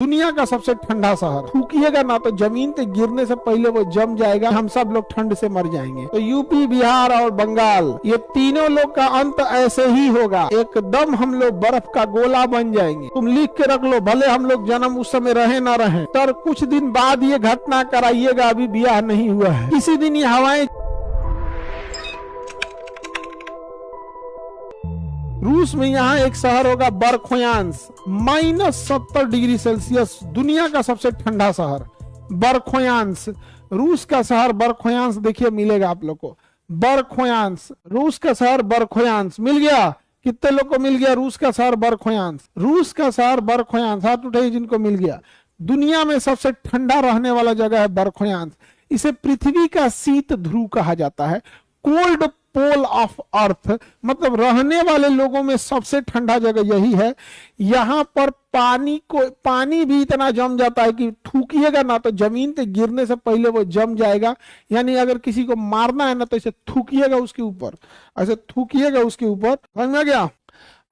दुनिया का सबसे ठंडा शहर, थूकिएगा ना तो जमीन पे गिरने से पहले वो जम जाएगा, हम सब लोग ठंड से मर जाएंगे। तो यूपी, बिहार और बंगाल, ये तीनों लोग का अंत ऐसे ही होगा, एकदम हम लोग बर्फ का गोला बन जाएंगे। तुम लिख के रख लो, भले हम लोग जन्म उस समय रहे ना रहे, पर कुछ दिन बाद ये घटना कराइएगा, अभी ब्याह नहीं हुआ है, किसी दिन ये हवाएं। रूस में यहाँ एक शहर होगा बरखोयांस, -70 डिग्री सेल्सियस, दुनिया का सबसे ठंडा शहर बरखोयांस। रूस का शहर बरखोयांस देखिए मिलेगा आप लोग को, बरखोयांस, रूस का शहर बरखोयांस मिल गया। कितने लोग को मिल गया रूस का शहर बरखोयांस? रूस का शहर बरखोयांस, हाथ उठाइए जिनको मिल गया। दुनिया में सबसे ठंडा रहने वाला जगह है बरखोयांस। इसे पृथ्वी का शीत ध्रुव कहा जाता है, कोल्ड पोल ऑफ अर्थ, मतलब रहने वाले लोगों में सबसे ठंडा जगह यही है। यहाँ पर पानी भी इतना जम जाता है कि थूकिएगा ना तो जमीन पे गिरने से पहले वो जम जाएगा। यानी अगर किसी को मारना है ना तो इसे थूकिएगा उसके ऊपर, ऐसे थूकिएगा उसके ऊपर, समझ में आ गया?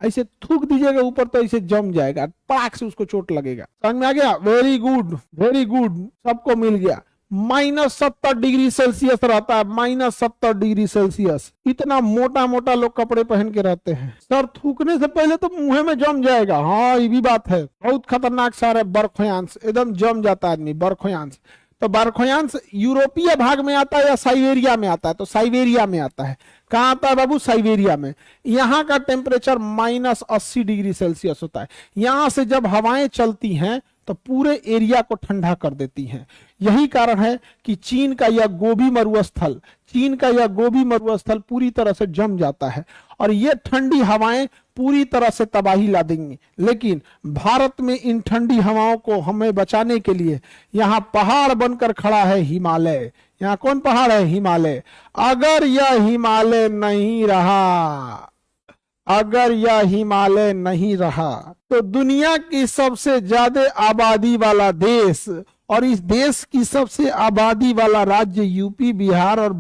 ऐसे थूक दीजिएगा ऊपर तो इसे जम जाएगा, पड़ाक से उसको चोट लगेगा। समझ में आ गया? वेरी गुड, वेरी गुड, सबको मिल गया। -70 डिग्री सेल्सियस रहता है, -70 डिग्री सेल्सियस। इतना मोटा मोटा लोग कपड़े पहन के रहते हैं। सर थूकने से पहले तो मुंह में जम जाएगा। हाँ ये भी बात है, बहुत खतरनाक शहर है बरखोयांस, एकदम जम जाता है आदमी बरखोयांस। तो बरखोयांस यूरोपीय भाग में आता है या साइबेरिया में आता है? तो साइबेरिया में आता है। कहाँ आता है बाबू? साइबेरिया में। यहाँ का टेम्परेचर -80 डिग्री सेल्सियस होता है। यहाँ से जब हवाएं चलती हैं तो पूरे एरिया को ठंडा कर देती हैं। यही कारण है कि चीन का यह गोबी मरुस्थल पूरी तरह से जम जाता है और ये ठंडी हवाएं पूरी तरह से तबाही ला देंगी। लेकिन भारत में इन ठंडी हवाओं को हमें बचाने के लिए यहाँ पहाड़ बनकर खड़ा है हिमालय। यहाँ कौन पहाड़ है? हिमालय। अगर यह हिमालय नहीं रहा तो दुनिया की सबसे ज्यादा आबादी वाला देश और इस देश की सबसे आबादी वाला राज्य यूपी, बिहार और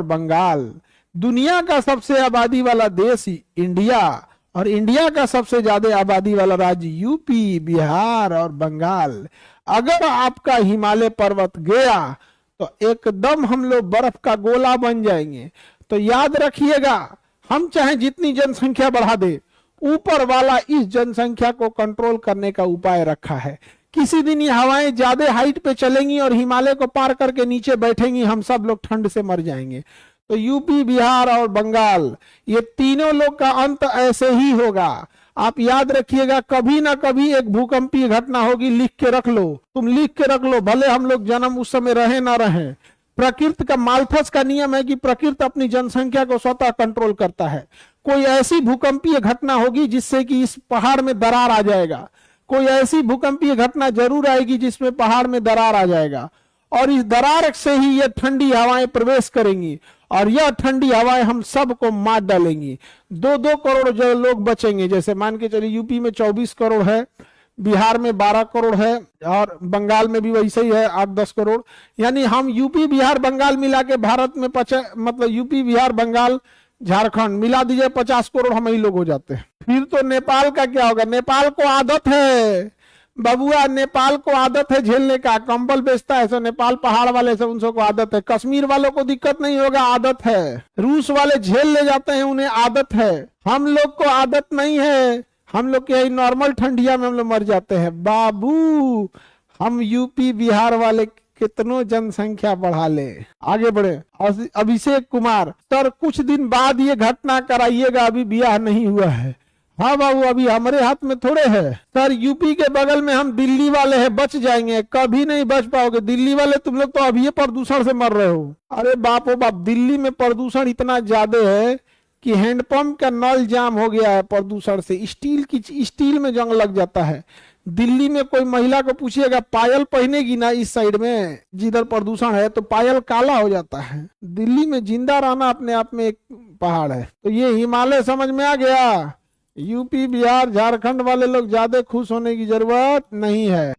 बंगाल। दुनिया का सबसे आबादी वाला देश इंडिया और इंडिया का सबसे ज्यादा आबादी वाला राज्य यूपी, बिहार और बंगाल। अगर आपका हिमालय पर्वत गया तो एकदम हम लोग बर्फ का गोला बन जाएंगे। तो याद रखिएगा, हम चाहे जितनी जनसंख्या बढ़ा दे, ऊपर वाला इस जनसंख्या को कंट्रोल करने का उपाय रखा है। किसी दिन ये हवाएं ज्यादा हाइट पे चलेंगी और हिमालय को पार करके नीचे बैठेंगी, हम सब लोग ठंड से मर जाएंगे। तो यूपी, बिहार और बंगाल, ये तीनों लोग का अंत ऐसे ही होगा। आप याद रखिएगा, कभी ना कभी एक भूकंपीय घटना होगी। लिख के रख लो, तुम लिख के रख लो, भले हम लोग जन्म उस समय रहे ना रहे। प्रकृति का माल्थस का नियम है कि प्रकृति अपनी जनसंख्या को स्वतः कंट्रोल करता है। कोई ऐसी भूकंपीय घटना होगी जिससे कि इस पहाड़ में दरार आ जाएगा। कोई ऐसी भूकंपीय घटना जरूर आएगी जिसमें पहाड़ में दरार आ जाएगा और इस दरार से ही ये ठंडी हवाएं प्रवेश करेंगी और यह ठंडी हवाएं हम सबको मार डालेंगी। 2-2 करोड़ जो लोग बचेंगे, जैसे मान के चलिए यूपी में 24 करोड़ है, बिहार में 12 करोड़ है और बंगाल में भी वैसे ही है 8-10 करोड़। यानी हम यूपी, बिहार, बंगाल मिला के भारत में मतलब यूपी, बिहार, बंगाल, झारखंड मिला दीजिए 50 करोड़ हम ही लोग हो जाते हैं। फिर तो नेपाल का क्या होगा? नेपाल को आदत है बबुआ, नेपाल को आदत है झेलने का, कंबल बेचता है। सो नेपाल पहाड़ वाले से उन सबको आदत है। कश्मीर वालों को दिक्कत नहीं होगा, आदत है। रूस वाले झेल ले जाते हैं, उन्हें आदत है। हम लोग को आदत नहीं है, हम लोग के नॉर्मल ठंडिया में हम लोग मर जाते हैं बाबू। हम यूपी, बिहार वाले कितनों जनसंख्या बढ़ा ले। आगे बढ़े। अभिषेक कुमार, सर कुछ दिन बाद ये घटना कराइएगा, अभी ब्याह नहीं हुआ है। हाँ बाबू, अभी हमारे हाथ में थोड़े है। सर यूपी के बगल में हम दिल्ली वाले हैं, बच जाएंगे। कभी नहीं बच पाओगे दिल्ली वाले, तुम लोग तो अभी प्रदूषण से मर रहे हो। अरे बाप ओ बाप, दिल्ली में प्रदूषण इतना ज्यादा है कि हैंडपंप का नल जाम हो गया है प्रदूषण से। स्टील में जंग लग जाता है। दिल्ली में कोई महिला को पूछिएगा, पायल पहनेगी ना इस साइड में जिधर प्रदूषण है, तो पायल काला हो जाता है। दिल्ली में जिंदा रहना अपने आप में एक पहाड़ है। तो ये हिमालय समझ में आ गया। यूपी, बिहार, झारखंड वाले लोग ज्यादा खुश होने की जरूरत नहीं है।